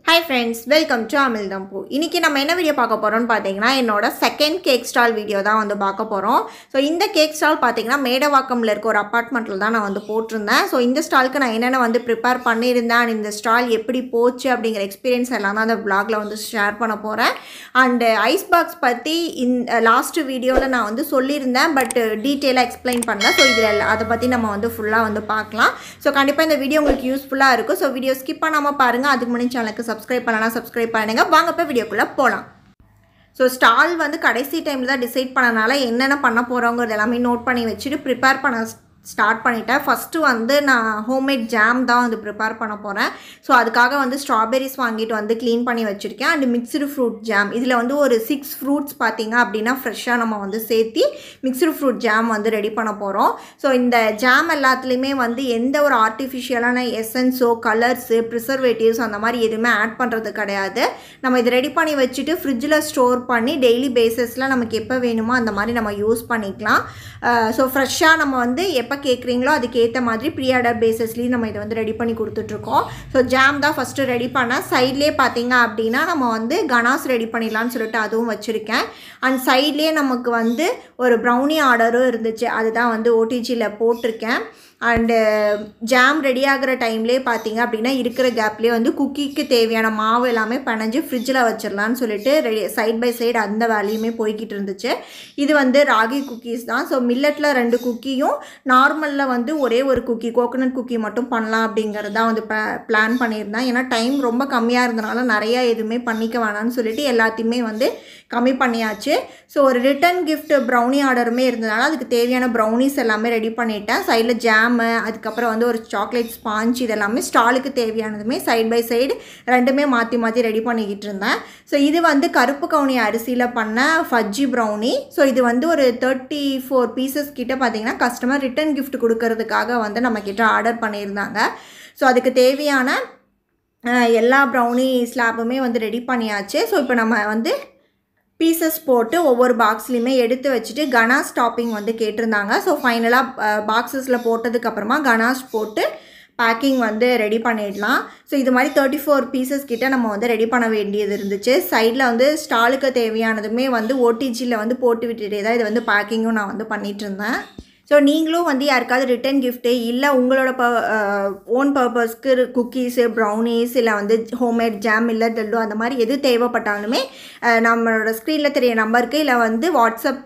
Hi friends, welcome to Amildampu. இன்னைக்கு நம்ம என்ன வீடியோ பார்க்க போறோம்னு பாத்தீங்கன்னா என்னோட செகண்ட் கேக் ஸ்டால் வீடியோ தான் வந்து பார்க்க போறோம். சோ இந்த கேக் ஸ்டால் பாத்தீங்கன்னா மேடவாக்கம்ல இருக்க ஒரு அபார்ட்மெண்ட்ல தான் நான் வந்து போட்டுருந்தேன். சோ இந்த ஸ்டாலுக்கு நான் என்னென்ன வந்து ப்ரிப்பேர் பண்ணியிருந்தேன், இந்த ஸ்டால் எப்படி போச்சு அப்படிங்கிற எக்ஸ்பீரியன்ஸ் எல்லாம் தான் அந்த vlogல வந்து ஷேர் பண்ண போறேன். அண்ட் ஐஸ் பாக்ஸ் பத்தி லாஸ்ட் வீடியோல நான் வந்து சொல்லியிருந்தேன், பட் டீடைலா எக்ஸ்பிளைன் பண்ணல. சோ இதுல அதை பத்தி நம்ம வந்து ஃபுல்லா வந்து பார்க்கலாம். சோ கண்டிப்பா இந்த வீடியோ உங்களுக்கு யூஸ்ஃபுல்லா இருக்கும். சோ வீடியோ ஸ்கிப் பண்ணாம பாருங்க. அதுக்கு முன்னாடி சேனலுக்கு சப்ஸ்கிரைப் பண்ணலாம், சப்ஸ்கிரைப் பண்ணுங்க. வாங்க இப்போ வீடியோக்குள்ள போலாம். ஸோ ஸ்டால் வந்து கடைசி டைமில் தான் டிசைட் பண்ணனால என்னென்ன பண்ண போகிறோங்கிறது எல்லாமே நோட் பண்ணி வச்சுட்டு ப்ரிப்பேர் பண்ண ஸ்டார்ட் பண்ணிட்டேன். ஃபஸ்ட்டு வந்து நான் ஹோம்மேட் ஜாம் தான் வந்து ப்ரிப்பேர் பண்ண போகிறேன். ஸோ அதுக்காக வந்து ஸ்ட்ராபெரிஸ் வாங்கிட்டு வந்து க்ளீன் பண்ணி வச்சுருக்கேன். அண்ட் மிக்ஸ்டு ஃப்ரூட் ஜாம், இதில் வந்து ஒரு 6 ஃப்ரூட்ஸ் பார்த்திங்க அப்படின்னா ஃப்ரெஷ்ஷாக நம்ம வந்து சேர்த்தி மிக்ஸ்டு ஃப்ரூட் ஜாம் வந்து ரெடி பண்ண போகிறோம். ஸோ இந்த ஜாம் எல்லாத்துலேயுமே வந்து எந்த ஒரு ஆர்டிஃபிஷியலான எசன்ஸோ கலர்ஸு ப்ரிசர்வேட்டிவ்ஸ் அந்த மாதிரி எதுவுமே ஆட் பண்ணுறது கிடையாது. நம்ம இதை ரெடி பண்ணி வச்சுட்டு ஃப்ரிட்ஜில் ஸ்டோர் பண்ணி டெய்லி பேசிஸில் நமக்கு எப்போ வேணுமோ அந்த மாதிரி நம்ம யூஸ் பண்ணிக்கலாம். ஸோ ஃப்ரெஷ்ஷாக நம்ம வந்து எப்போ கேட்குறீங்களோ அதுக்கேற்ற மாதிரி ப்ரீ ஆர்டர் பேசிஸ்லேயும் நம்ம இதை வந்து ரெடி பண்ணி கொடுத்துட்ருக்கோம். ஸோ ஜாம் தான் ஃபஸ்ட்டு ரெடி பண்ணேன். சைட்லேயே பார்த்தீங்க அப்படின்னா நம்ம வந்து கனாஸ் ரெடி பண்ணிடலான்னு சொல்லிட்டு அதுவும் வச்சுருக்கேன். அண்ட் சைட்லேயே நமக்கு வந்து ஒரு ப்ரௌனி ஆர்டரும் இருந்துச்சு, அதுதான் வந்து ஓடிஜியில் போட்டிருக்கேன். அண்டு ஜாம் ரெடி ஆகிற டைம்லேயே பார்த்தீங்க அப்படின்னா இருக்கிற கேப்லேயே வந்து குக்கிக்கு தேவையான மாவு எல்லாமே பனைஞ்சு ஃப்ரிட்ஜில் வச்சிடலான்னு சொல்லிட்டு சைட் பை சைடு அந்த வேலையுமே போய்கிட்டு இருந்துச்சு. இது வந்து ராகி குக்கீஸ் தான். ஸோ மில்லட்டில் 2 குக்கியும் நார்மலில் வந்து ஒரே ஒரு குக்கி கோகோனட் குக்கி மட்டும் பண்ணலாம் அப்படிங்கிறது தான் வந்து பிளான் பண்ணியிருந்தேன். ஏன்னா டைம் ரொம்ப கம்மியாக இருந்தனால நிறையா எதுவுமே பண்ணிக்க வேணான்னு சொல்லிட்டு எல்லாத்தையுமே வந்து கம்மி பண்ணியாச்சு. ஸோ ஒரு ரிட்டன் கிஃப்ட் ப்ரௌனி ஆர்டருமே இருந்ததுனால அதுக்கு தேவையான ப்ரௌனிஸ் எல்லாமே ரெடி பண்ணிட்டேன். சைடில் ஜாமு, அதுக்கப்புறம் வந்து ஒரு சாக்லேட் ஸ்பாஞ்ச், இதெல்லாமே ஸ்டாலுக்கு தேவையானதுமே சைட் பை சைடு ரெண்டுமே மாற்றி மாற்றி ரெடி பண்ணிக்கிட்டு இருந்தேன். ஸோ இது வந்து கருப்பு கவுனி அரிசியில் பண்ண ஃபஜ்ஜி ப்ரௌனி. ஸோ இது வந்து ஒரு 34 பீசஸ் கிட்ட பார்த்தீங்கன்னா கஸ்டமர் ரிட்டன் கிஃப்ட் கொடுக்கறதுக்காக வந்து நம்மக்கிட்ட ஆர்டர் பண்ணியிருந்தாங்க. ஸோ அதுக்கு தேவையான எல்லா ப்ரௌனி ஸ்லாப்புமே வந்து ரெடி பண்ணியாச்சு. ஸோ இப்போ நம்ம வந்து பீசஸ் போட்டு ஒவ்வொரு பாக்ஸ்லையுமே எடுத்து வச்சுட்டு கனாஸ் டாப்பிங் வந்து கேட்டிருந்தாங்க. ஸோ ஃபைனலாக பாக்ஸஸில் போட்டதுக்கப்புறமா கனாஸ் போட்டு பேக்கிங் வந்து ரெடி பண்ணிடலாம். ஸோ இது மாதிரி 34 பீசஸ் கிட்ட நம்ம வந்து ரெடி பண்ண வேண்டியது இருந்துச்சு. சைடில் வந்து ஸ்டாலுக்கு தேவையானதுமே வந்து ஓடிஜியில் வந்து போட்டு விட்டுட்டே தான் இது வந்து பேக்கிங்கும் நான் வந்து பண்ணிகிட்டு இருந்தேன். ஸோ நீங்களும் வந்து யாருக்காவது ரிட்டன் கிஃப்ட்டு இல்லை உங்களோட ஓன் பர்பஸ்க்கு குக்கீஸு ப்ரௌனிஸ் இல்லை வந்து ஹோம்மேட் ஜாம் இல்லை டெல்லோ அந்த மாதிரி எது தேவைப்பட்டாலுமே நம்மளோட ஸ்க்ரீனில் தெரிய நம்பருக்கு இல்லை வந்து வாட்ஸ்அப்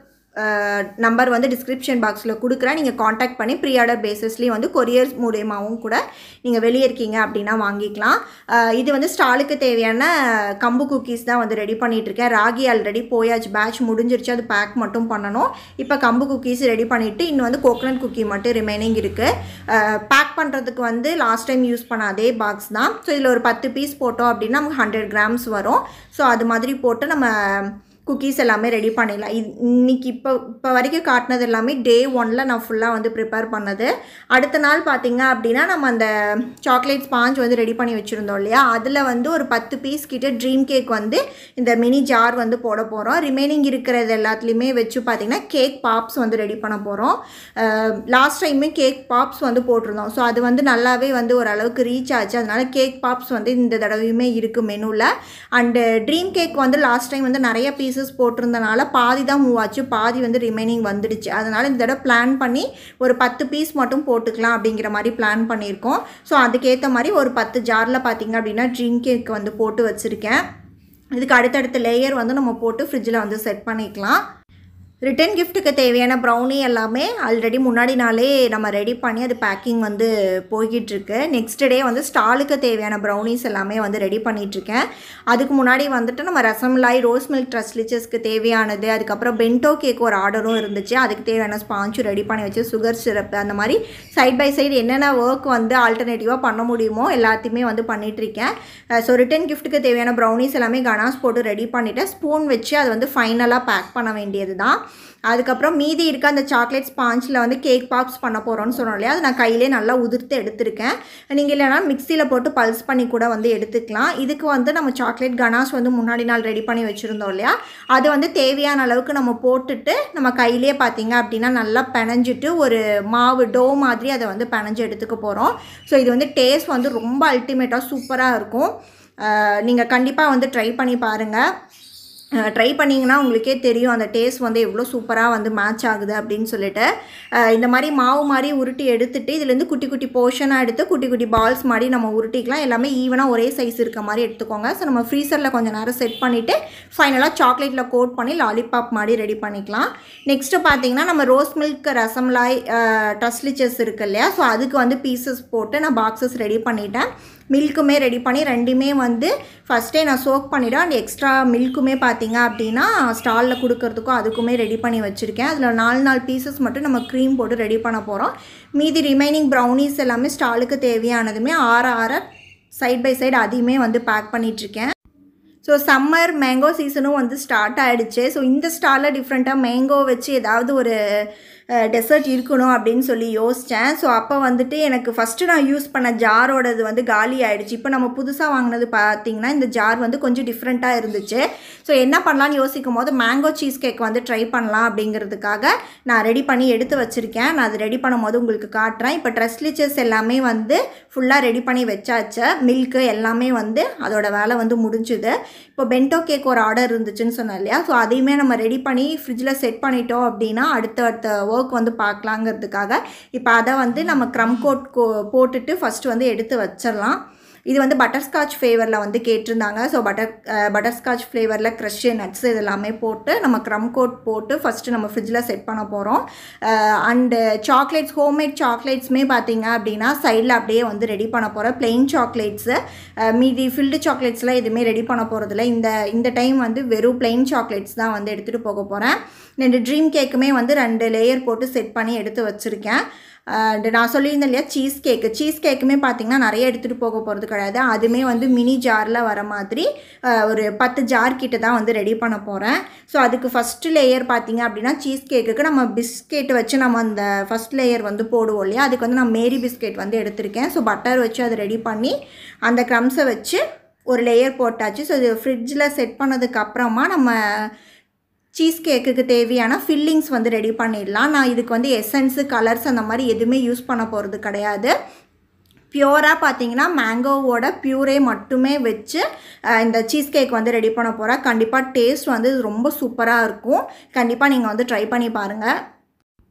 நம்பர் வந்து டிஸ்கிரிப்ஷன் பாக்ஸில் கொடுக்குறேன். நீங்கள் காண்டாக்ட் பண்ணி ப்ரீ ஆர்டர் பேசிஸ்லேயும் வந்து கொரியர் மூலியமாகவும் கூட நீங்கள் வெளியே இருக்கீங்க அப்படின்னா வாங்கிக்கலாம். இது வந்து ஸ்டாலுக்கு தேவையான கம்பு குக்கீஸ் தான் வந்து ரெடி பண்ணிகிட்ருக்கேன். ராகி ஆல்ரெடி போயாச்சு, பேட்ச் முடிஞ்சிருச்சு, அது பேக் மட்டும் பண்ணணும். இப்போ கம்பு குக்கீஸ் ரெடி பண்ணிவிட்டு இன்னும் வந்து கோகோனட் குக்கி மட்டும் ரிமைனிங் இருக்குது. பேக் பண்ணுறதுக்கு வந்து லாஸ்ட் டைம் யூஸ் பண்ண அதே பாக்ஸ் தான். ஸோ இதில் ஒரு 10 பீஸ் போட்டோம் அப்படின்னா நமக்கு 100 கிராம்ஸ் வரும். ஸோ அது மாதிரி போட்டு நம்ம குக்கீஸ் எல்லாமே ரெடி பண்ணிடலாம். இன்றைக்கி இப்போ வரைக்கும் காட்டினது எல்லாமே டே 1ல் நான் ஃபுல்லாக வந்து ப்ரிப்பேர் பண்ணது. அடுத்த நாள் பார்த்திங்க அப்படின்னா நம்ம அந்த சாக்லேட் ஸ்பாஞ்ச் வந்து ரெடி பண்ணி வச்சுருந்தோம் இல்லையா, அதில் வந்து ஒரு 10 பீஸ் கிட்ட ட்ரீம் கேக் வந்து இந்த மினி ஜார் வந்து போட போகிறோம். ரிமைனிங் இருக்கிறது எல்லாத்துலேயுமே வச்சு பார்த்திங்கன்னா கேக் பாப்ஸ் வந்து ரெடி பண்ண போகிறோம். லாஸ்ட் டைமே கேக் பாப்ஸ் வந்து போட்டிருந்தோம். ஸோ அது வந்து நல்லாவே வந்து ஓரளவுக்கு ரீச் ஆச்சு. அதனால் கேக் பாப்ஸ் வந்து இந்த தடவையுமே இருக்குது மெனுவில். அண்டு ட்ரீம் கேக் வந்து லாஸ்ட் டைம் வந்து நிறைய பீசஸ் போட்டிருந்தனால பாதி தான் மூவ் ஆச்சு, பாதி வந்து ரிமைனிங் வந்துடுச்சு. அதனால் இந்த தடவை பிளான் பண்ணி ஒரு 10 பீஸ் மட்டும் போட்டுக்கலாம் அப்படிங்கிற மாதிரி பிளான் பண்ணியிருக்கோம். ஸோ அதுக்கேற்ற மாதிரி ஒரு 10 ஜாரில் பார்த்திங்க அப்படின்னா ட்ரீம் கேக் வந்து போட்டு வச்சுருக்கேன். இதுக்கு அடுத்தடுத்த லேயர் வந்து நம்ம போட்டு ஃப்ரிட்ஜில் வந்து செட் பண்ணிக்கலாம். ரிட்டன் கிஃப்ட்டுக்கு தேவையான ப்ரௌனி எல்லாமே ஆல்ரெடி முன்னாடி நாளே நம்ம ரெடி பண்ணி அது பேக்கிங் வந்து போய்கிட்டுருக்கு. நெக்ஸ்ட் டே வந்து ஸ்டாலுக்கு தேவையான ப்ரௌனிஸ் எல்லாமே வந்து ரெடி பண்ணிகிட்ருக்கேன். அதுக்கு முன்னாடி வந்துட்டு நம்ம ரசமலாய், ரோஸ் மில்க் ட்ரஸ்லிச்சஸ்க்கு தேவையானது, அதுக்கப்புறம் பென்டோ கேக் ஒரு ஆர்டரும் இருந்துச்சு, அதுக்கு தேவையான ஸ்பாஞ்சும் ரெடி பண்ணி வச்சு சுகர் சிரப்பு அந்த மாதிரி சைட் பை சைடு என்னென்ன ஒர்க் வந்து ஆல்டர்னேட்டிவாக பண்ண முடியுமோ எல்லாத்தையுமே வந்து பண்ணிகிட்ருக்கேன். ஸோ ரிட்டன் கிஃப்ட்டுக்கு தேவையான ப்ரௌனிஸ் எல்லாமே கனாஸ் போட்டு ரெடி பண்ணிவிட்டு ஸ்பூன் வச்சு அதை வந்து ஃபைனலாக பேக் பண்ண வேண்டியது தான். அதுக்கப்புறம் மீதி இருக்க அந்த சாக்லேட் ஸ்பாஞ்சில் வந்து கேக் பாப்ஸ் பண்ண போகிறோன்னு சொன்னோம் இல்லையா, அது நான் கையிலே நல்லா உதிர்த்து எடுத்திருக்கேன். நீங்கள் இல்லைனா மிக்சியில் போட்டு பல்ஸ் பண்ணி கூட வந்து எடுத்துக்கலாம். இதுக்கு வந்து நம்ம சாக்லேட் கனாஸ் வந்து முன்னாடி நாள் ரெடி பண்ணி வச்சுருந்தோம் இல்லையா, அது வந்து தேவையான அளவுக்கு நம்ம போட்டுட்டு நம்ம கையிலே பார்த்திங்க அப்படின்னா நல்லா பிணைஞ்சிட்டு ஒரு மாவு டோ மாதிரி அதை வந்து பிணைஞ்சு எடுத்துக்க போகிறோம். ஸோ இது வந்து டேஸ்ட் வந்து ரொம்ப அல்டிமேட்டாக சூப்பராக இருக்கும். நீங்கள் கண்டிப்பாக வந்து ட்ரை பண்ணி பாருங்கள். ட்ரை பண்ணிங்கன்னா உங்களுக்கே தெரியும் அந்த டேஸ்ட் வந்து எவ்வளோ சூப்பராக வந்து மேட்ச் ஆகுது அப்படின்னு சொல்லிட்டு. இந்த மாதிரி மாவு மாதிரி உருட்டி எடுத்துகிட்டு இதுலேருந்து குட்டி குட்டி போர்ஷனாக எடுத்து குட்டி குட்டி பால்ஸ் மாதிரி நம்ம உருட்டிக்கலாம். எல்லாமே ஈவனாக ஒரே சைஸ் இருக்க மாதிரி எடுத்துக்கோங்க. ஸோ நம்ம ஃப்ரீசரில் கொஞ்சம் நேரம் செட் பண்ணிவிட்டு ஃபைனலாக சாக்லேட்டில் கோட் பண்ணி லாலிபாப் மாதிரி ரெடி பண்ணிக்கலாம். நெக்ஸ்ட்டு பார்த்தீங்கன்னா நம்ம ரோஸ் மில்க் ரசமலாய் டஸ்லிச்சஸ் இருக்குது இல்லையா, ஸோ அதுக்கு வந்து பீசஸ் போட்டு நான் பாக்ஸஸ் ரெடி பண்ணிட்டேன். மில்க்குமே ரெடி பண்ணி ரெண்டுமே வந்து ஃபஸ்ட்டே நான் சோக் பண்ணிவிடுவேன். அண்ட் எக்ஸ்ட்ரா மில்க்குமே பார்த்தீங்க அப்படின்னா ஸ்டாலில் கொடுக்கறதுக்கும் அதுக்குமே ரெடி பண்ணி வச்சுருக்கேன். அதில் 4 பீசஸ் மட்டும் நம்ம க்ரீம் போட்டு ரெடி பண்ண போகிறோம். மீதி ரிமைனிங் ப்ரௌனிஸ் எல்லாமே ஸ்டாலுக்கு தேவையானதுமே ஆற சைட் பை சைடு அதையுமே வந்து பேக் பண்ணிகிட்ருக்கேன். ஸோ சம்மர் மேங்கோ சீசனும் வந்து ஸ்டார்ட் ஆகிடுச்சு. ஸோ இந்த ஸ்டாலில் டிஃப்ரெண்ட்டாக மேங்கோ வச்சு ஏதாவது ஒரு டெசர்ட் இருக்கணும் அப்படின்னு சொல்லி யோசித்தேன். ஸோ அப்போ வந்துட்டு எனக்கு ஃபஸ்ட்டு நான் யூஸ் பண்ண ஜாரோடது வந்து காலி ஆகிடுச்சு. இப்போ நம்ம புதுசாக வாங்கினது பார்த்திங்கன்னா இந்த ஜார் வந்து கொஞ்சம் டிஃப்ரெண்ட்டாக இருந்துச்சு. ஸோ என்ன பண்ணலான்னு யோசிக்கும் போது மேங்கோ சீஸ் கேக் வந்து ட்ரை பண்ணலாம் அப்படிங்கிறதுக்காக நான் ரெடி பண்ணி எடுத்து வச்சுருக்கேன். நான் அது ரெடி பண்ணும் போது உங்களுக்கு காட்டுறேன். இப்போ ட்ரெஸ்லிச்சஸ் எல்லாமே வந்து ஃபுல்லாக ரெடி பண்ணி வச்சாச்சு. மில்க்கு எல்லாமே வந்து அதோட வேலை வந்து முடிஞ்சுது. இப்போ பென்டோ கேக் ஒரு ஆர்டர் இருந்துச்சுன்னு சொன்னேன் இல்லையா, ஸோ அதையுமே நம்ம ரெடி பண்ணி ஃப்ரிட்ஜில் செட் பண்ணிட்டோம் அப்படின்னா அடுத்த ஒர்க் வந்து பார்க்கலாங்கிறதுக்காக இப்போ அதை வந்து நம்ம க்ரம் கோட் போட்டுட்டு ஃபஸ்ட்டு வந்து எடுத்து வச்சிடலாம். இது வந்து பட்டர்ஸ்காட்ச் ஃப்ளேவரில் வந்து கேட்டிருந்தாங்க. ஸோ பட்டர்ஸ்காட்ச் ஃப்ளேவரில் க்ரஷ்ஷு நட்ஸ் இதெல்லாமே போட்டு நம்ம க்ரம் கோட் போட்டு ஃபஸ்ட்டு நம்ம ஃப்ரிட்ஜில் செட் பண்ண போகிறோம். அண்டு சாக்லேட்ஸ் ஹோம்மேட் சாக்லேட்ஸுமே பார்த்திங்க அப்படின்னா சைடில் அப்படியே வந்து ரெடி பண்ண போகிறேன். ப்ளெயின் சாக்லேட்ஸு மீதி ஃபில்டு சாக்லேட்ஸ்லாம் எதுவுமே ரெடி பண்ண போகிறதில்ல. இந்த டைம் வந்து வெறும் ப்ளெயின் சாக்லேட்ஸ் தான் வந்து எடுத்துகிட்டு போக போகிறேன். 2 ட்ரீம் கேக்குமே வந்து 2 லேயர் போட்டு செட் பண்ணி எடுத்து வச்சுருக்கேன். நான் சொல்லியிருந்தேன் இல்லையா சீஸ் கேக்குமே பார்த்திங்கன்னா நிறைய எடுத்துகிட்டு போக போகிறது கிடையாது. அதுவுமே வந்து மினி ஜாரில் வர மாதிரி ஒரு 10 ஜார் கிட்ட தான் வந்து ரெடி பண்ண போகிறேன். ஸோ அதுக்கு ஃபஸ்ட்டு லேயர் பார்த்திங்க அப்படின்னா சீஸ் கேக்குக்கு நம்ம பிஸ்கெட் வச்சு நம்ம அந்த ஃபஸ்ட் லேயர் வந்து போடுவோம் இல்லையா, அதுக்கு வந்து நான் மேரி பிஸ்கெட் வந்து எடுத்திருக்கேன். ஸோ பட்டர் வச்சு அதை ரெடி பண்ணி அந்த க்ரம்ஸை வச்சு ஒரு லேயர் போட்டாச்சு. ஸோ இது ஃப்ரிட்ஜில் செட் பண்ணதுக்கப்புறமா நம்ம சீஸ் கேக்குக்கு தேவையான ஃபில்லிங்ஸ் வந்து ரெடி பண்ணிடலாம். நான் இதுக்கு வந்து எசன்ஸு கலர்ஸ் அந்த மாதிரி எதுவுமே யூஸ் பண்ண போகிறது கிடையாது. பியூராக பார்த்தீங்கன்னா மேங்கோவோட பியூரே மட்டுமே வச்சு இந்த சீஸ் கேக் வந்து ரெடி பண்ண போகிறேன். கண்டிப்பாக டேஸ்ட் வந்து ரொம்ப சூப்பராக இருக்கும். கண்டிப்பாக நீங்கள் வந்து ட்ரை பண்ணி பாருங்கள்.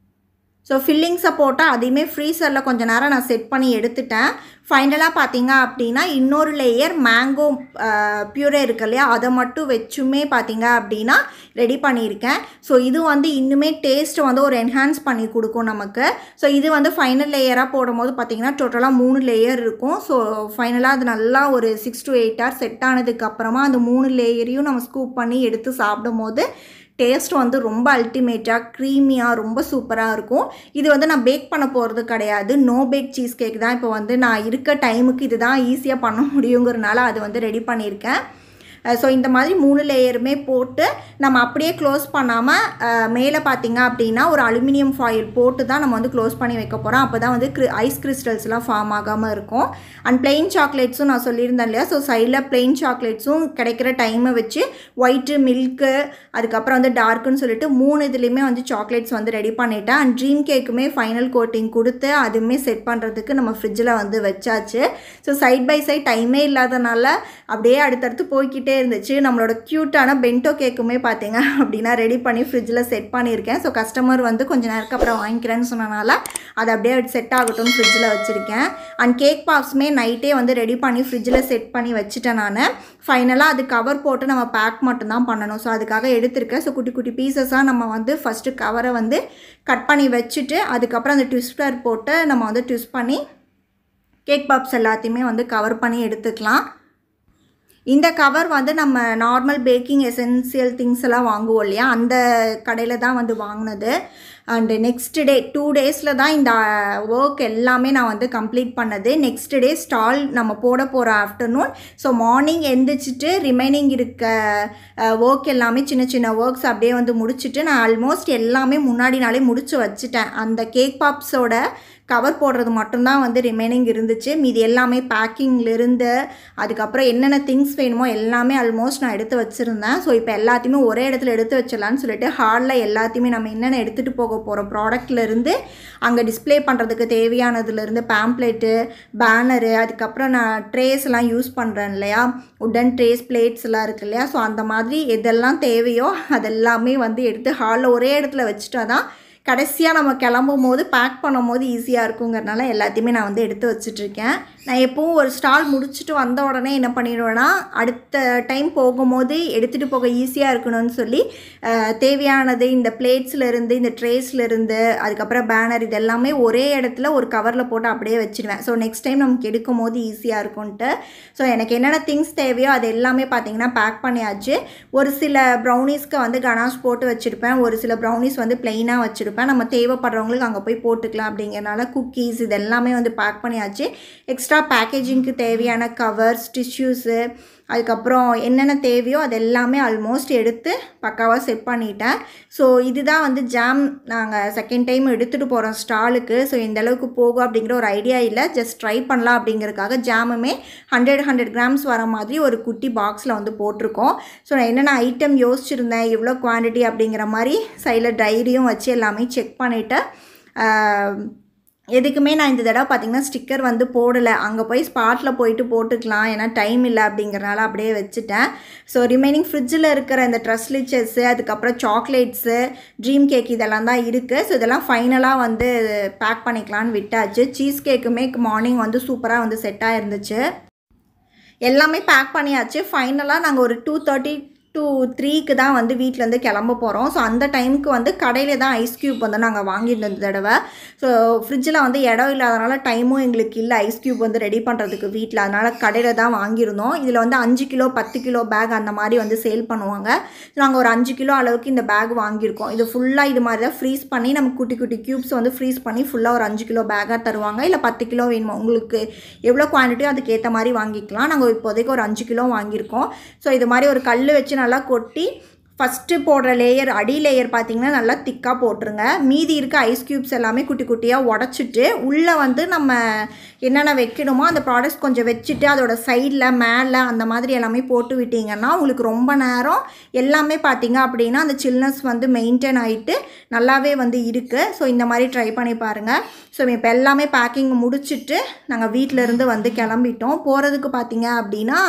ஸோ ஃபில்லிங்ஸை போட்டால் அதையுமே ஃப்ரீசரில் கொஞ்சம் நேரம் நான் செட் பண்ணி எடுத்துட்டேன். ஃபைனலாக பார்த்தீங்க அப்படின்னா இன்னொரு லேயர் மேங்கோ பியூரே இருக்கு இல்லையா, அதை மட்டும் வச்சுமே பார்த்தீங்க அப்படின்னா ரெடி பண்ணியிருக்கேன். ஸோ இது வந்து இன்னுமே டேஸ்ட்டு வந்து ஒரு என்ஹான்ஸ் பண்ணி கொடுக்கும் நமக்கு. ஸோ இது வந்து ஃபைனல் லேயராக போடும்போது பார்த்திங்கன்னா டோட்டலாக 3 லேயர் இருக்கும். ஸோ ஃபைனலாக அது நல்லா ஒரு 6 to 8 hours செட் ஆனதுக்கப்புறமா அந்த 3 லேயரையும் நம்ம ஸ்கூப் பண்ணி எடுத்து சாப்பிடும் போது டேஸ்ட் வந்து ரொம்ப அல்டிமேட்டாக க்ரீமியாக ரொம்ப சூப்பராக இருக்கும். இது வந்து நான் பேக் பண்ண போகிறது கிடையாது. நோ பேக் சீஸ் கேக் தான். இப்போ வந்து நான் இருக்க டைமுக்கு இது தான் ஈஸியாக பண்ண முடியுங்கிறனால அது வந்து ரெடி பண்ணியிருக்கேன். ஸோ இந்த மாதிரி 3 லேயருமே போட்டு நம்ம அப்படியே க்ளோஸ் பண்ணாமல் மேலே பார்த்திங்க அப்படின்னா ஒரு அலுமினியம் ஃபாயில் போட்டு தான் நம்ம வந்து க்ளோஸ் பண்ணி வைக்க போகிறோம். அப்போ தான் வந்து ஐஸ் கிறிஸ்டல்ஸ்லாம் ஃபார்ம் ஆகாமல் இருக்கும். அண்ட் ப்ளெயின் சாக்லேட்ஸும் நான் சொல்லியிருந்தேன் இல்லையா, ஸோ சைடில் ப்ளெயின் சாக்லேட்ஸும் கிடைக்கிற டைமை வச்சு ஒயிட்டு மில்க்கு அதுக்கப்புறம் வந்து டார்க்குன்னு சொல்லிட்டு 3 இதுலேயுமே வந்து சாக்லேட்ஸ் வந்து ரெடி பண்ணிட்டேன். அண்ட் ட்ரீம் கேக்குமே ஃபைனல் கோட்டிங் கொடுத்து அதுவுமே செட் பண்ணுறதுக்கு நம்ம ஃப்ரிட்ஜில் வந்து வச்சாச்சு. ஸோ சைட் பை சைட் டைமே இல்லாதனால அப்படியே அடுத்தடுத்து போய்கிட்டே இருந்துச்சு. நம்மளோட க்யூட்டான பென்டோ கேக்குமே பார்த்தீங்க அப்படின்னா ரெடி பண்ணி ஃப்ரிட்ஜில் செட் பண்ணியிருக்கேன். ஸோ கஸ்டமர் வந்து கொஞ்சம் நேரத்துக்கு அப்புறம் வாங்கிக்கிறேன்னு சொன்னனால அதை அப்படியே செட் ஆகட்டும்னு ஃப்ரிட்ஜில் வச்சுருக்கேன். அண்ட் கேக் பாப்ஸுமே நைட்டே வந்து ரெடி பண்ணி ஃப்ரிட்ஜில் செட் பண்ணி வச்சுட்டேன் நான். ஃபைனலாக அது கவர் போட்டு நம்ம பேக் மட்டும்தான் பண்ணணும். ஸோ அதுக்காக எடுத்திருக்கேன். ஸோ குட்டி குட்டி பீசஸாக நம்ம வந்து ஃபஸ்ட்டு கவரை வந்து கட் பண்ணி வச்சுட்டு அதுக்கப்புறம் அந்த ட்விஸ்டர் போட்டு நம்ம வந்து ட்விஸ்ட் பண்ணி கேக் பாப்ஸ் எல்லாத்தையுமே வந்து கவர் பண்ணி எடுத்துக்கலாம். இந்த கவர் வந்து நம்ம நார்மல் பேக்கிங் எசென்சியல் திங்ஸ் எல்லாம் வாங்குவோம் இல்லையா, அந்த கடையில் தான் வந்து வாங்கினது. அண்டு நெக்ஸ்ட் டே 2 days தான் இந்த ஒர்க் எல்லாமே நான் வந்து கம்ப்ளீட் பண்ணது. நெக்ஸ்ட் டே ஸ்டால் நம்ம போட போகிற ஆஃப்டர்நூன். ஸோ மார்னிங் எழுந்திரிச்சிட்டு ரிமைனிங் இருக்க ஒர்க் எல்லாமே சின்ன சின்ன ஒர்க்ஸ் அப்படியே வந்து முடிச்சுட்டு நான் ஆல்மோஸ்ட் எல்லாமே முன்னாடி நாளே முடிச்சு வச்சுட்டேன். அந்த கேக் பாப்ஸோட கவர் போடுறது மட்டும்தான் வந்து ரிமைனிங் இருந்துச்சு. மீதி எல்லாமே பேக்கிங்லேருந்து அதுக்கப்புறம் என்னென்ன திங்ஸ் வேணுமோ எல்லாமே ஆல்மோஸ்ட் நான் எடுத்து வச்சுருந்தேன். ஸோ இப்போ எல்லாத்தையுமே ஒரே இடத்துல எடுத்து வச்சிடலான்னு சொல்லிட்டு ஹாலில் எல்லாத்தையுமே நம்ம என்னென்ன எடுத்துகிட்டு போக போகிற ப்ராடக்ட்லேருந்து அங்கே டிஸ்பிளே பண்ணுறதுக்கு தேவையானதுலேருந்து பேம்ப்ளெட்டு, பேனரு, அதுக்கப்புறம் நான் ட்ரேஸ்லாம் யூஸ் பண்ணுறேன் இல்லையா, உடன் ட்ரேஸ், பிளேட்ஸ்லாம் இருக்குது இல்லையா, ஸோ அந்த மாதிரி எதெல்லாம் தேவையோ அதெல்லாமே வந்து எடுத்து ஹாலில் ஒரே இடத்துல வச்சுட்டா தான் கடைசியாக நம்ம கிளம்பும் போது பேக் பண்ணும் போது ஈஸியாக இருக்குங்கிறனால எல்லாத்தையுமே நான் வந்து எடுத்து வச்சிட்ருக்கேன். நான் எப்போவும் ஒரு ஸ்டால் முடிச்சுட்டு வந்த உடனே என்ன பண்ணிடுவேன்னா, அடுத்த டைம் போகும்போது எடுத்துகிட்டு போக ஈஸியாக இருக்கணும்னு சொல்லி தேவையானது இந்த பிளேட்ஸ்லேருந்து, இந்த ட்ரேஸ்லேருந்து, அதுக்கப்புறம் பேனர், இது எல்லாமே ஒரே இடத்துல ஒரு கவரில் போட்டு அப்படியே வச்சுடுவேன். ஸோ நெக்ஸ்ட் டைம் நமக்கு எடுக்கும் போது ஈஸியாக இருக்கும்ன்ட்டு. ஸோ எனக்கு என்னென்ன திங்ஸ் தேவையோ அது எல்லாமே பார்த்திங்கன்னா பேக் பண்ணியாச்சு. ஒரு சில ப்ரௌனிஸ்க்கு வந்து கனாஷ் போட்டு வச்சுருப்பேன், ஒரு சில ப்ரௌனிஸ் வந்து ப்ளெயினாக வச்சுருப்பேன். நம்ம தேவைப்படுறவங்களுக்கு அங்கே போய் போட்டுக்கலாம் அப்படிங்கிறனால குக்கீஸ் இது எல்லாமே வந்து பேக் பண்ணியாச்சு. எக்ஸ்ட்ரா பேக்கேஜிங்க்கு தேவையான கவர்ஸ், டிஷ்யூஸு, அதுக்கப்புறம் என்னென்ன தேவையோ அது எல்லாமே ஆல்மோஸ்ட் எடுத்து பக்காவாக செட் பண்ணிட்டேன். ஸோ இதுதான் வந்து ஜாம் நாங்கள் செகண்ட் டைம் எடுத்துகிட்டு போகிறோம் ஸ்டாலுக்கு. ஸோ எந்தளவுக்கு போகும் அப்படிங்கிற ஒரு ஐடியா இல்லை, ஜஸ்ட் ட்ரை பண்ணலாம் அப்படிங்கிறதுக்காக ஜாமுமே 100 கிராம்ஸ் வர மாதிரி ஒரு குட்டி பாக்ஸில் வந்து போட்டிருக்கோம். ஸோ நான் என்னென்ன ஐட்டம் யோசிச்சுருந்தேன், எவ்வளோ குவான்டிட்டி அப்படிங்கிற மாதிரி சைடில் டைரியும் வச்சு எல்லாமே செக் பண்ணிவிட்டு எதுக்குமே நான் இந்த தடவை பார்த்திங்கன்னா ஸ்டிக்கர் வந்து போடலை. அங்கே போய் ஸ்பாட்டில் போயிட்டு போட்டுக்கலாம், ஏன்னா டைம் இல்லை அப்படிங்கிறனால அப்படியே வச்சுட்டேன். ஸோ ரிமைனிங் ஃப்ரிட்ஜில் இருக்கிற இந்த ட்ரெஸ்லிச்சஸ்ஸு, அதுக்கப்புறம் சாக்லேட்ஸு, ட்ரீம் கேக் இதெல்லாம் தான் இருக்குது. ஸோ இதெல்லாம் ஃபைனலாக வந்து பேக் பண்ணிக்கலான்னு விட்டாச்சு. சீஸ் கேக்குமே மார்னிங் வந்து சூப்பராக வந்து செட்டாக இருந்துச்சு. எல்லாமே பேக் பண்ணியாச்சு. ஃபைனலாக நாங்கள் ஒரு 2:30 to 3க்கு தான் வந்து வீட்டிலேருந்து கிளம்ப போகிறோம். ஸோ அந்த டைமுக்கு வந்து கடையில் தான் ஐஸ் க்யூப் வந்து நாங்கள் வாங்கியிருந்தோம் இந்த தடவை. ஸோ ஃப்ரிட்ஜில் வந்து இடம் இல்லாதனால டைமும் எங்களுக்கு இல்லை ஐஸ் க்யூப் வந்து ரெடி பண்ணுறதுக்கு வீட்டில், அதனால் கடையில் தான் வாங்கியிருந்தோம். இதில் வந்து 5 கிலோ 10 கிலோ பேக் அந்த மாதிரி வந்து சேல் பண்ணுவாங்க. நாங்கள் ஒரு 5 கிலோ அளவுக்கு இந்த பேக் வாங்கியிருக்கோம். இது ஃபுல்லாக இது மாதிரி தான் ஃப்ரீஸ் பண்ணி நமக்கு குட்டி குட்டி க்யூப்ஸ் வந்து ஃப்ரீஸ் பண்ணி ஃபுல்லாக ஒரு 5 கிலோ பேக்காக தருவாங்க. இல்லை 10 கிலோ வேணுமா, உங்களுக்கு எவ்வளோ குவான்டிட்டியோ அதுக்கேற்ற மாதிரி வாங்கிக்கலாம். நாங்கள் இப்போதைக்கு ஒரு 5 கிலோ வாங்கியிருக்கோம். ஸோ இது மாதிரி ஒரு கல் வச்சு நல்லா கொட்டி ஃபஸ்ட்டு போடுற லேயர், அடி லேயர் பார்த்திங்கன்னா நல்லா திக்காக போட்டுருங்க. மீதி இருக்க ஐஸ் க்யூப்ஸ் எல்லாமே குட்டி குட்டியாக உடச்சிட்டு உள்ளே வந்து நம்ம என்னென்ன வைக்கணுமோ அந்த ப்ராடக்ட்ஸ் கொஞ்சம் வச்சுட்டு அதோட சைடில் மேலே அந்த மாதிரி எல்லாமே போட்டு விட்டிங்கன்னா உங்களுக்கு ரொம்ப நேரம் எல்லாமே பார்த்திங்க அப்படின்னா அந்த சில்னஸ் வந்து மெயின்டைன் ஆகிட்டு நல்லாவே வந்து இருக்குது. ஸோ இந்த மாதிரி ட்ரை பண்ணி பாருங்கள். ஸோ இப்போ எல்லாமே பேக்கிங் முடிச்சுட்டு நாங்கள் வீட்டிலேருந்து வந்து கிளம்பிட்டோம். போகிறதுக்கு பார்த்திங்க அப்படின்னா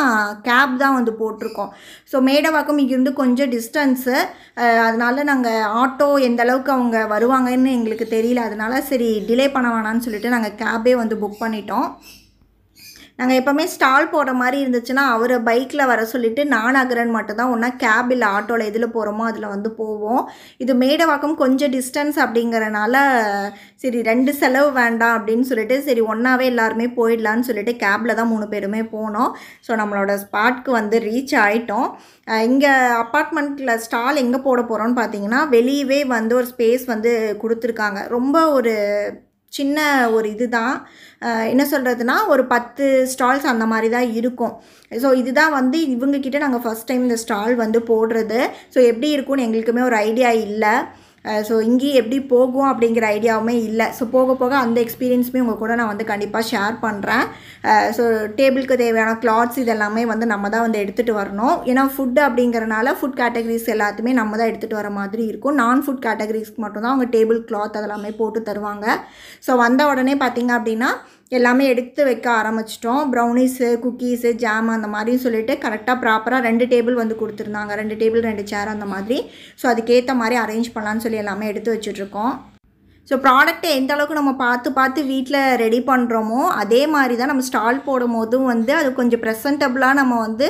கேப் தான் வந்து போட்டிருக்கோம். ஸோ மேடவாக்கம் இங்கேருந்து கொஞ்சம் டிஸ்டன்ஸு, அதனால நாங்கள் ஆட்டோ எந்த அளவுக்கு அவங்க வருவாங்கன்னு எங்களுக்கு தெரியல, அதனால சரி டிலே பண்ண வேணான்னு சொல்லிட்டு நாங்கள் கேபே வந்து புக் பண்ணிட்டோம். நாங்கள் எப்போவுமே ஸ்டால் போடுற மாதிரி இருந்துச்சுன்னா அவரை பைக்கில் வர சொல்லிவிட்டு நானாகரன் மட்டும் தான் ஒன்றா கேப் இல்லை ஆட்டோவில் எதில் போகிறோமோ அதில் வந்து போவோம். இது மேடவாக்கம் கொஞ்சம் டிஸ்டன்ஸ் அப்படிங்கிறனால சரி 2 செலவு வேண்டாம் அப்படின்னு சொல்லிட்டு சரி ஒன்றாவே எல்லாருமே போயிடலான்னு சொல்லிட்டு கேபில் தான் 3 பேருமே போனோம். ஸோ நம்மளோட ஸ்பாட்க்கு வந்து ரீச் ஆகிட்டோம். இங்கே அப்பார்ட்மெண்ட்டில் ஸ்டால் எங்கே போட போகிறோன்னு பார்த்தீங்கன்னா வெளியவே வந்து ஒரு ஸ்பேஸ் வந்து கொடுத்துருக்காங்க. ரொம்ப ஒரு சின்ன ஒரு இது தான், என்ன சொல்கிறதுனா ஒரு 10 ஸ்டால்ஸ் அந்த மாதிரி தான் இருக்கும். ஸோ இதுதான் வந்து இவங்கக்கிட்ட நாங்கள் ஃபஸ்ட் டைம் இந்த ஸ்டால் வந்து போடுறது. ஸோ எப்படி இருக்கும்னு எங்களுக்குமே ஒரு ஐடியா இல்லை. ஸோ இங்கேயும் எப்படி போகும் அப்படிங்கிற ஐடியாவுமே இல்லை. ஸோ போக போக அந்த எக்ஸ்பீரியன்ஸுமே உங்கள் கூட நான் வந்து கண்டிப்பாக ஷேர் பண்ணுறேன். ஸோ டேபிளுக்கு தேவையான கிளாத்ஸ் இதெல்லாமே வந்து நம்ம தான் வந்து எடுத்துகிட்டு வரணும். ஏன்னா ஃபுட்டு அப்படிங்கிறனால ஃபுட் கேட்டகரிஸ் எல்லாத்தையுமே நம்ம தான் எடுத்துகிட்டு வர மாதிரி இருக்கும். நான் ஃபுட் கேட்டகரிஸ்க்கு மட்டும்தான் அவங்க டேபிள் கிளாத் அதெல்லாமே போட்டு தருவாங்க. ஸோ வந்த உடனே பார்த்திங்க அப்படின்னா எல்லாமே எடுத்து வைக்க ஆரம்பிச்சிட்டோம். ப்ரௌனிஸு, குக்கீஸு, ஜாம் அந்த மாதிரி சொல்லிட்டு கரெக்டாக ப்ராப்பராக 2 டேபிள் வந்து கொடுத்துருந்தாங்க. 2 டேபிள் 2 சேர் அந்த மாதிரி. ஸோ அதுக்கேற்ற மாதிரி அரேஞ்ச் பண்ணலான்னு சொல்லி எல்லாமே எடுத்து வச்சுட்ருக்கோம். ஸோ ப்ராடக்ட்டை எந்த அளவுக்கு நம்ம பார்த்து வீட்டில் ரெடி பண்ணுறோமோ அதே மாதிரி தான் நம்ம ஸ்டால் போடும் போதும் வந்து அது கொஞ்சம் ப்ரெசன்டபுளாக நம்ம வந்து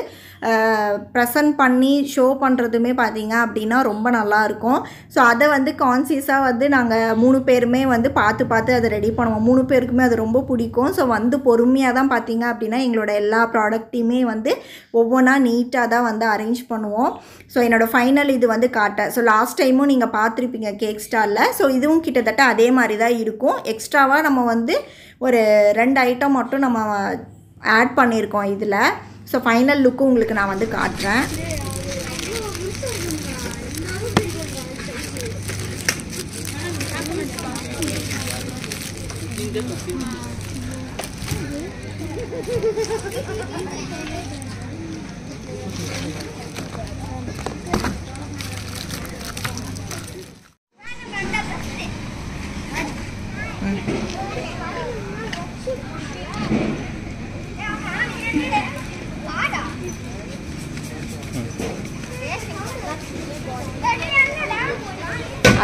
ப்ரெசன்ட் பண்ணி ஷோ பண்ணுறதுமே பார்த்திங்க அப்படின்னா ரொம்ப நல்லாயிருக்கும். ஸோ அதை வந்து கான்சியஸாக வந்து நாங்கள் 3 பேருமே வந்து பார்த்து அதை ரெடி பண்ணுவோம். 3 பேருக்குமே அது ரொம்ப பிடிக்கும். ஸோ வந்து பொறுமையாக தான் பார்த்திங்க அப்படின்னா எங்களோட எல்லா ப்ராடக்ட்டையுமே வந்து ஒவ்வொன்றா நீட்டாக தான் வந்து அரேஞ்ச் பண்ணுவோம். ஸோ என்னோடய ஃபைனல் இது வந்து காட்டேன். ஸோ லாஸ்ட் டைமும் நீங்கள் பார்த்துருப்பீங்க கேக் ஸ்டாலில். ஸோ இதுவும் கிட்டத்தட்ட அதே மாதிரி தான் இருக்கும். எக்ஸ்ட்ராவாக நம்ம வந்து ஒரு 2 ஐட்டம் மட்டும் நம்ம ஆட் பண்ணியிருக்கோம் இதில். ஸோ ஃபைனல் லுக்கும் உங்களுக்கு நான் வந்து காட்டுறேன்.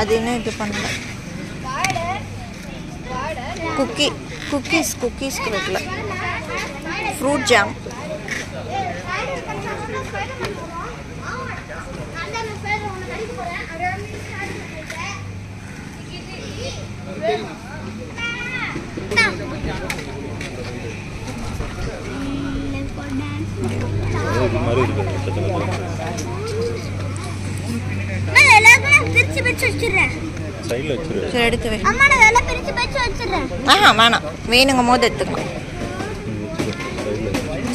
அது என்ன இது பண்ணல குக்கீஸ் இருக்குல்ல ஃப்ரூட் ஜாம் எடுத்து வை. வேணாம் வேணுங்கும் போது எடுத்துக்கலாம்.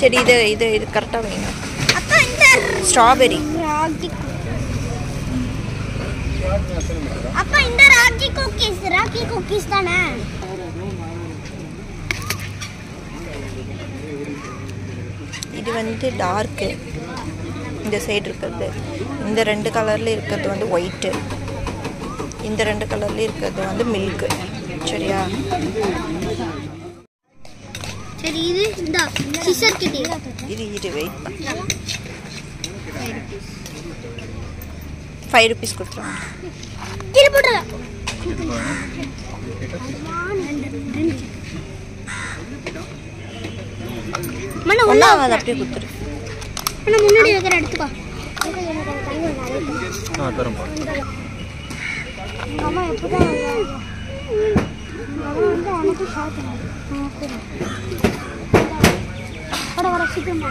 சரி இது இது இது கரெக்டாக வேணும். ஸ்ட்ராபெரி அப்ப இந்த ராகி குக்கீஸ் தானே? இது வந்து டார்க்கு, இந்த சைடு இருக்கிறது. இந்த 2 கலரில் இருக்கிறது வந்து ஒயிட்டு, இந்த 2 கலரில் இருக்கிறது வந்து மில்க்கு. சரியா? சரி இது இந்த சிசர் கிட்டி இது வெயிட் பண்ணு. 5 rupees கொடுத்துருவாங்க. கீழே போடுறா. மண்ணு ஒண்ணா அது அப்படியே கொடுத்துரு. மண்ணு முன்னாடி வைக்கிற எடுத்துக்கோ. தரம்பா. அம்மா எப்பதான் அவன் வந்து அவனுக்கு ஷார்ட் வர சீக்கிரம்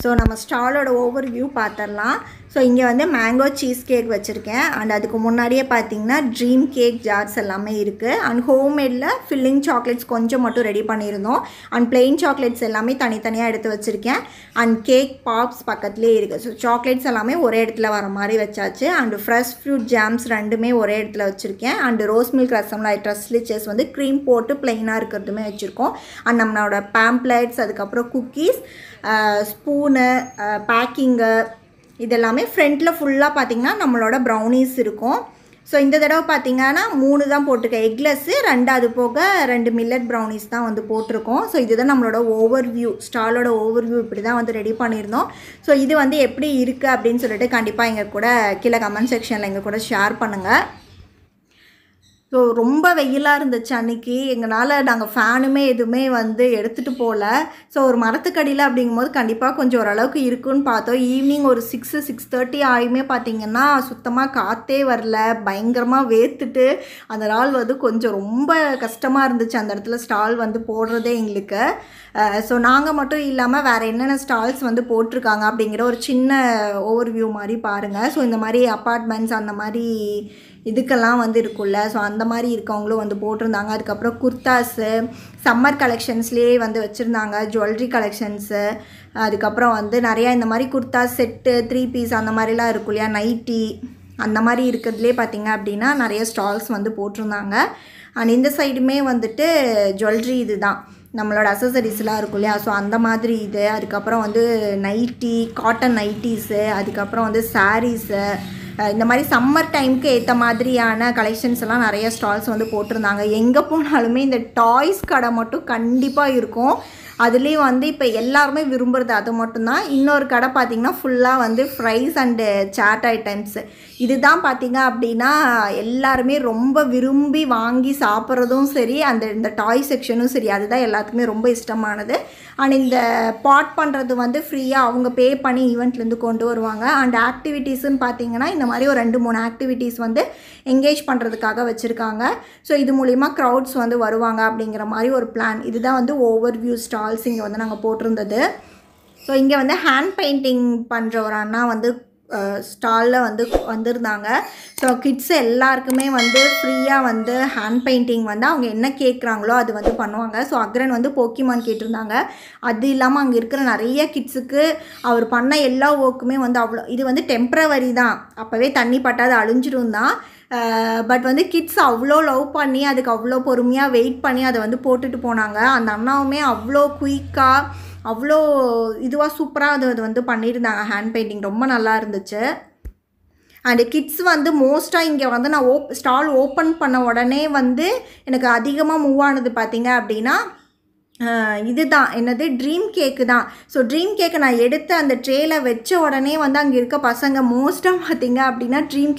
ஸோ நம்ம ஸ்டாலோட ஓவர்வியூ பார்த்துடலாம். ஸோ இங்கே வந்து மேங்கோ சீஸ் கேக் வச்சுருக்கேன். அண்ட் அதுக்கு முன்னாடியே பார்த்தீங்கன்னா ட்ரீம் கேக் ஜார்ஸ் எல்லாமே இருக்குது. அண்ட் ஹோம்மேடில் ஃபில்லிங் சாக்லேட்ஸ் கொஞ்சம் மட்டும் ரெடி பண்ணியிருந்தோம். அண்ட் பிளெயின் சாக்லேட்ஸ் எல்லாமே தனித்தனியாக எடுத்து வச்சுருக்கேன். அண்ட் கேக் பாப்ஸ் பக்கத்துலேயே இருக்குது. ஸோ சாக்லேட்ஸ் எல்லாமே ஒரே இடத்துல வர மாதிரி வச்சாச்சு. அண்டு ஃப்ரெஷ் ஃப்ரூட் ஜாம்ஸ் ரெண்டுமே ஒரே இடத்துல வச்சுருக்கேன். அண்டு ரோஸ் மில்க் ரசம்லாய் ட்ரஸ்லிச்சஸ் வந்து க்ரீம் போட்டு ப்ளெயினாக இருக்கிறதுமே வச்சுருக்கோம். அண்ட் நம்மளோட பேம்ப்ளேட்ஸ், அதுக்கப்புறம் குக்கீஸ், ஸ்பூனு, பேக்கிங்கு, இதெல்லாமே ஃப்ரண்ட்டில் ஃபுல்லாக பார்த்திங்கன்னா நம்மளோட ப்ரௌனீஸ் இருக்கும். ஸோ இந்த தடவை பார்த்திங்கன்னா 3 தான் போட்டிருக்கேன். எக்லெஸ்ஸு 2, அது போக 2 மில்லட் ப்ரௌனீஸ் தான் வந்து போட்டிருக்கோம். ஸோ இதுதான் நம்மளோட ஓவர்வியூ, ஸ்டாலோட ஓவர்வியூ இப்படி தான் வந்து ரெடி பண்ணியிருந்தோம். ஸோ இது வந்து எப்படி இருக்குது அப்படின்னு சொல்லிட்டு கண்டிப்பாக எங்கள் கூட கீழே கமெண்ட் செக்ஷனில் எங்கள் கூட ஷேர் பண்ணுங்கள். ஸோ ரொம்ப வெயிலாக இருந்துச்சு அன்றைக்கி. எங்களால் நாங்கள் ஃபேனுமே எதுவுமே வந்து எடுத்துகிட்டு போகல. ஸோ ஒரு மரத்துக்கடியில் அப்படிங்கும்போது கண்டிப்பாக கொஞ்சம் ஓரளவுக்கு இருக்குன்னு பார்த்தோம். ஈவினிங் ஒரு 6:30 ஆகியுமே பார்த்திங்கன்னா சுத்தமாக காற்றே வரல, பயங்கரமாக வேர்த்துட்டு அந்த நாள் வந்து கொஞ்சம் ரொம்ப கஷ்டமாக இருந்துச்சு அந்த இடத்துல ஸ்டால் வந்து போடுறதே எங்களுக்கு. ஸோ நாங்கள் மட்டும் இல்லாமல் வேறு என்னென்ன ஸ்டால்ஸ் வந்து போட்டிருக்காங்க அப்படிங்கிற ஒரு சின்ன ஓவர்வியூ மாதிரி பாருங்கள். ஸோ இந்த மாதிரி அப்பார்ட்மெண்ட்ஸ் அந்த மாதிரி இதுக்கெல்லாம் வந்து இருக்குல்ல, ஸோ அந்த மாதிரி இருக்கவங்களும் வந்து போட்டிருந்தாங்க. அதுக்கப்புறம் குர்தாஸு, சம்மர் கலெக்ஷன்ஸ்லேயே வந்து வச்சுருந்தாங்க, ஜுவல்லரி கலெக்ஷன்ஸு, அதுக்கப்புறம் வந்து நிறையா இந்த மாதிரி குர்தா செட்டு, 3 பீஸ் அந்த மாதிரிலாம் இருக்கும் இல்லையா, நைட்டி அந்த மாதிரி இருக்கிறதுலே பார்த்திங்க அப்படின்னா நிறைய ஸ்டால்ஸ் வந்து போட்டிருந்தாங்க. அண்ட் இந்த சைடுமே வந்துட்டு ஜுவல்லரி இது தான் நம்மளோட அசசரிஸ்லாம் இருக்கும் இல்லையா, ஸோ அந்த மாதிரி இது. அதுக்கப்புறம் வந்து நைட்டி, காட்டன் நைட்டிஸு, அதுக்கப்புறம் வந்து சாரீஸு, இந்த மாதிரி சம்மர் டைமுக்கு ஏற்ற மாதிரியான கலெக்ஷன்ஸ் எல்லாம் நிறைய ஸ்டால்ஸ் வந்து போட்டிருந்தாங்க. எங்கே போனாலுமே இந்த டாய்ஸ் கடை மட்டும் கண்டிப்பாக இருக்கும். அதுலேயும் வந்து இப்போ எல்லாருமே விரும்புகிறது அது மட்டும்தான். இன்னொரு கடை பார்த்திங்கன்னா ஃபுல்லாக வந்து ஃப்ரைஸ் அண்டு சாட் ஐட்டம்ஸு. இதுதான் பார்த்திங்க அப்படின்னா எல்லாருமே ரொம்ப விரும்பி வாங்கி சாப்பிட்றதும் சரி, இந்த டாய் செக்ஷனும் சரி, அதுதான் எல்லாத்துக்குமே ரொம்ப இஷ்டமானது. அண்ட் இந்த பாட் பண்ணுறது வந்து ஃப்ரீயாக அவங்க பே பண்ணி ஈவெண்ட்லேருந்து கொண்டு வருவாங்க. அண்ட் ஆக்டிவிட்டீஸ்ன்னு பார்த்திங்கன்னா இந்த மாதிரி ஒரு 2-3 ஆக்டிவிட்டீஸ் வந்து என்கேஜ் பண்ணுறதுக்காக வச்சுருக்காங்க. ஸோ இது மூலிமா க்ரௌட்ஸ் வந்து வருவாங்க அப்படிங்கிற மாதிரி ஒரு பிளான். இதுதான் வந்து ஓவர்வியூ ஸ்டால்ஸ் இங்கே வந்து நாங்கள் போட்டிருந்தது. ஸோ இங்கே வந்து ஹேண்ட் பெயிண்டிங் பண்ணுற ஒரு அண்ணா வந்து ஸ்டாலில் வந்து வந்திருந்தாங்க. ஸோ கிட்ஸ் எல்லாருக்குமே வந்து ஃப்ரீயாக வந்து ஹேண்ட் பெயிண்டிங் வந்து அவங்க என்ன கேட்குறாங்களோ அது வந்து பண்ணுவாங்க. ஸோ அக்ரன் வந்து போக்கிமான் கேட்டிருந்தாங்க. அது இல்லாமல் அங்கே இருக்கிற நிறைய கிட்ஸுக்கு அவர் பண்ண எல்லா ஒர்க்குமே வந்து அவ்வளோ, இது வந்து டெம்ப்ரவரி தான், அப்போவே தண்ணி பட்டாது அழிஞ்சிடும் தான். பட் வந்து கிட்ஸ் அவ்வளோ லவ் பண்ணி அதுக்கு அவ்வளோ பொறுமையாக வெயிட் பண்ணி அதை வந்து போட்டுட்டு போனாங்க. அந்த அண்ணாவுமே அவ்வளோ குயிக்காக அவ்வளோ இதுவாக சூப்பராக அது வந்து பண்ணியிருந்தாங்க. ஹேண்ட் பெயிண்டிங் ரொம்ப நல்லா இருந்துச்சு. அண்டு கிட்ஸ் வந்து மோஸ்ட்டாக இங்கே வந்து நான் ஸ்டால் ஓப்பன் பண்ண உடனே வந்து எனக்கு அதிகமாக மூவ் ஆனது பார்த்திங்க அப்படின்னா இதுதான், என்னது, ட்ரீம் கேக்கு தான். ஸோ ட்ரீம் கேக்கை நான் எடுத்து அந்த ட்ரேயில் வச்ச உடனே வந்து அங்கே இருக்க பசங்க மோஸ்ட்டாக பார்த்திங்க அப்படின்னா ட்ரீம்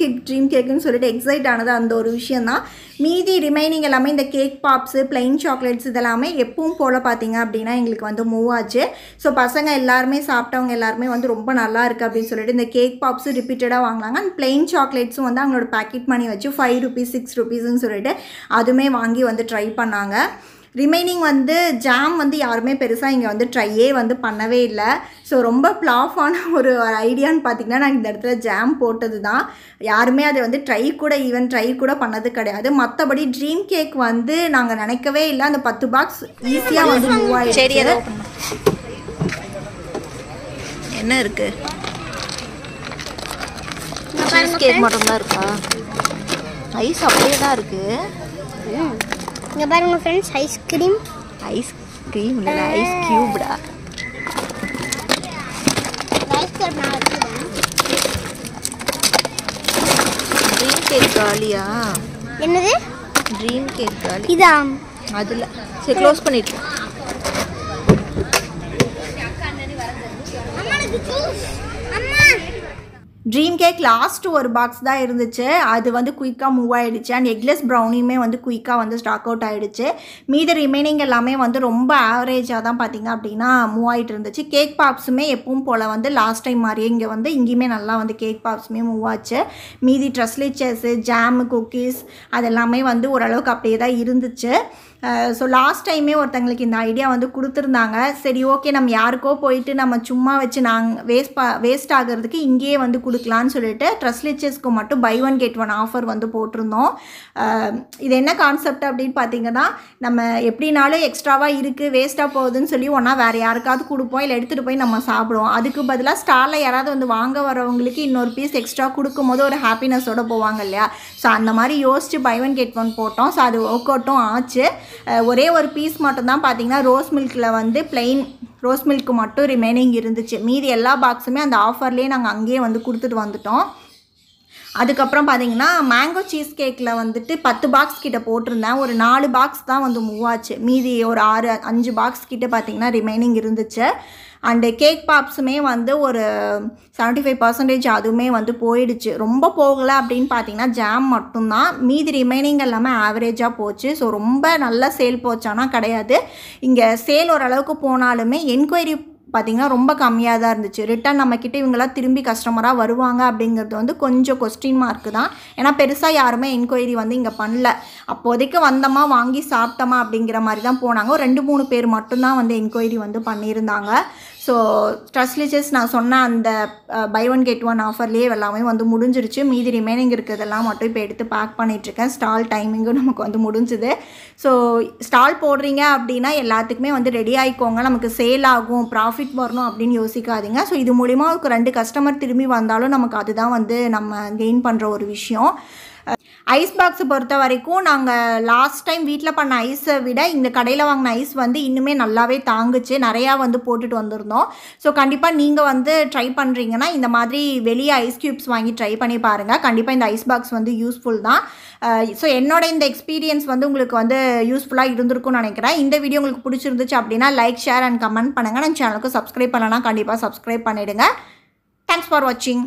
கேக்குன்னு சொல்லிட்டு எக்ஸைட் ஆனது அந்த ஒரு விஷயந்தான். மீதி ரிமைனிங் எல்லாமே இந்த கேக் பாப்ஸு, பிளைன் சாக்லேட்ஸ் இதெல்லாமே எப்பவும் போல் பார்த்திங்க அப்படின்னா எங்களுக்கு வந்து மூவ் ஆச்சு. ஸோ பசங்க எல்லாருமே சாப்பிட்டவங்க எல்லாருமே வந்து ரொம்ப நல்லா இருக்குது அப்படின்னு சொல்லிட்டு இந்த கேக் பாப்ஸு ரிப்பீட்டடாக வாங்கினாங்க. அண்ட் பிளைன் சாக்லேட்ஸும் வந்து அவங்களோட பேக்கெட் மணி வச்சு 5 rupees 6 rupeesன்னு சொல்லிட்டு அதுவுமே வாங்கி வந்து ட்ரை பண்ணாங்க. ரிமைனிங் வந்து ஜாம் வந்து யாருமே பெருசாக இங்கே வந்து ட்ரையே வந்து பண்ணவே இல்லை. ஸோ ரொம்ப ப்ளாஃபான ஒரு ஐடியான்னு பார்த்திங்கன்னா நான் இந்த இடத்துல ஜாம் போட்டது தான். யாருமே அதை வந்து ட்ரை கூட பண்ணது கிடையாது. மற்றபடி ட்ரீம் கேக் வந்து நாங்கள் நினைக்கவே இல்லை. அந்த 10 பாக்ஸ் ஈஸியாக வந்து மூவ் ஆகிடுச்சு. என்ன இருக்குது, சீஸ் கேக் மட்டும்தான் இருக்கா? ஐஸ் அப்படியே தான் இருக்குது. இங்கே பாருங்க ஃப்ரெண்ட்ஸ், ஐஸ்கிரீம் இல்லை ஐஸ் கியூப்டா. ட்ரீம் கேக் காலியா? என்னது ட்ரீம் கேக் காலி? இதா? அதில் சரி க்ளோஸ் பண்ணிட்டு. ட்ரீம் கேக் லாஸ்ட்டு ஒரு பாக்ஸ் தான் இருந்துச்சு. அது வந்து குயிக்காக மூவ் ஆகிடுச்சு. அண்ட் எக்லெஸ் ப்ரௌனியுமே வந்து குயிக்காக வந்து ஸ்டாக் அவுட் ஆகிடுச்சு. மீதி ரிமைனிங் எல்லாமே வந்து ரொம்ப ஆவரேஜாக தான் பார்த்திங்க அப்படின்னா மூவ் ஆகிட்டு இருந்துச்சு. கேக் பாப்ஸுமே எப்பவும் போல் வந்து லாஸ்ட் டைம் மாதிரியே இங்கேயுமே நல்லா வந்து கேக் பாப்ஸுமே மூவ் ஆச்சு. மீதி ட்ரெஸ்லிச்சர்ஸு, ஜாமு, குக்கீஸ் அதெல்லாமே வந்து ஓரளவுக்கு அப்படியே தான் இருந்துச்சு. ஸோ லாஸ்ட் டைமே ஒருத்தங்களுக்கு இந்த ஐடியா வந்து கொடுத்துருந்தாங்க. சரி ஓகே, நம்ம யாருக்கோ போயிட்டு நம்ம சும்மா வச்சு வேஸ்ட் ஆகிறதுக்கு இங்கேயே வந்து கொடுக்கலான்னு சொல்லிட்டு ட்ரெஸ்லிச்சர்ஸ்க்கு மட்டும் buy 1 get 1 ஆஃபர் வந்து போட்டிருந்தோம். இது என்ன கான்செப்ட் அப்படின்னு பார்த்தீங்கன்னா, நம்ம எப்படினாலும் எக்ஸ்ட்ராவாக இருக்குது வேஸ்ட்டாக போகுதுன்னு சொல்லி ஒன்றா வேறு யாருக்காவது கொடுப்போம், இல்லை எடுத்துகிட்டு போய் நம்ம சாப்பிடுவோம். அதுக்கு பதிலாக ஸ்டாலில் யாராவது வந்து வாங்க வரவங்களுக்கு இன்னொரு பீஸ் எக்ஸ்ட்ரா கொடுக்கும் போது ஒரு ஹாப்பினஸோடு போவாங்க இல்லையா? ஸோ அந்த மாதிரி யோசித்து buy 1 get 1 போட்டோம். ஸோ அது ஒர்க் அவுட்டும் ஆச்சு. ஒரே ஒரு பீஸ் மட்டும்தான் பார்த்தீங்கன்னா ரோஸ் மில்கில் வந்து பிளெயின் ரோஸ் மில்க் மட்டும் ரிமைனிங் இருந்துச்சு. மீதி எல்லா பாக்ஸுமே அந்த ஆஃபர்லேயே நாங்கள் அங்கேயே வந்து கொடுத்துட்டு வந்துட்டோம். அதுக்கப்புறம் பார்த்தீங்கன்னா மேங்கோ சீஸ் கேக்கில் வந்துட்டு 10 பாக்ஸ் கிட்ட போட்டிருந்தேன். ஒரு 4 பாக்ஸ் தான் வந்து மூவ் ஆச்சு. மீதி ஒரு 5 பாக்ஸ் கிட்ட பார்த்தீங்கன்னா ரிமைனிங் இருந்துச்சு. அண்டு கேக் பாப்ஸுமே வந்து ஒரு 75% அதுவுமே வந்து போயிடுச்சு. ரொம்ப போகலை அப்படின்னு பார்த்தீங்கன்னா ஜாம் மட்டும்தான். மீதி ரிமைனிங் எல்லாமே ஆவரேஜாக போச்சு. ஸோ ரொம்ப நல்ல சேல் போச்சானா கிடையாது. இங்கே சேல் ஓரளவுக்கு போனாலுமே என்கொயரி பார்த்திங்கன்னா ரொம்ப கம்மியாக தான் இருந்துச்சு. ரிட்டன் நம்மக்கிட்ட இவங்களாம் திரும்பி கஸ்டமராக வருவாங்க அப்படிங்கிறது வந்து கொஞ்சம் கொஸ்டின் மார்க்கு தான். ஏன்னா பெருசாக யாருமே என்கொயரி வந்து இங்கே பண்ணல. அப்போதைக்கு வந்தோமா வாங்கி சாப்பிட்டோமா அப்படிங்கிற மாதிரி தான் போனாங்க. ஒரு 2-3 பேர் மட்டும்தான் வந்து என்கொயரி வந்து பண்ணியிருந்தாங்க. ஸோ ட்ரெஸ்லிச்சர்ஸ் நான் சொன்ன அந்த buy 1 get 1 ஆஃபர்லேயே எல்லாமே வந்து முடிஞ்சிருச்சு. மீதி ரிமைனிங் இருக்கிறதெல்லாம் மட்டும் இப்போ எடுத்து பேக் பண்ணிகிட்ருக்கேன். ஸ்டால் டைமிங்கும் நமக்கு வந்து முடிஞ்சுது. ஸோ ஸ்டால் போடுறீங்க அப்படின்னா எல்லாத்துக்குமே வந்து ரெடி ஆகிக்கோங்க. நமக்கு சேல் ஆகும், ப்ராஃபிட் வரணும் அப்படின்னு யோசிக்காதீங்க. ஸோ இது மூலிமா ஒரு 2 கஸ்டமர் திரும்பி வந்தாலும் நமக்கு அதுதான் வந்து நம்ம கெயின் பண்ணுற ஒரு விஷயம். ஐஸ் பாக்ஸை பொறுத்த வரைக்கும் நாங்கள் லாஸ்ட் டைம் வீட்டில் பண்ண ஐஸை விட இந்த கடையில் வாங்கின ஐஸ் வந்து இன்னுமே நல்லாவே தாங்குச்சு. நிறையா வந்து போட்டுட்டு வந்திருந்தோம். ஸோ கண்டிப்பாக நீங்கள் வந்து ட்ரை பண்ணுறீங்கன்னா இந்த மாதிரி வெளியே ஐஸ் க்யூப்ஸ் வாங்கி ட்ரை பண்ணி பாருங்கள். கண்டிப்பாக இந்த ஐஸ் பாக்ஸ் வந்து யூஸ்ஃபுல் தான். ஸோ என்னோட இந்த எக்ஸ்பீரியன்ஸ் வந்து உங்களுக்கு வந்து யூஸ்ஃபுல்லாக இருந்திருக்கும்னு நினைக்கிறேன். இந்த வீடியோ உங்களுக்கு பிடிச்சிருந்துச்சு அப்படின்னா லைக், ஷேர் அண்ட் கமெண்ட் பண்ணுங்கள். நம்ம சேனலுக்கு சப்ஸ்கிரைப் பண்ணலன்னா கண்டிப்பாக சப்ஸ்கிரைப் பண்ணிவிடுங்க. தேங்க்ஸ் ஃபார் வாட்சிங்.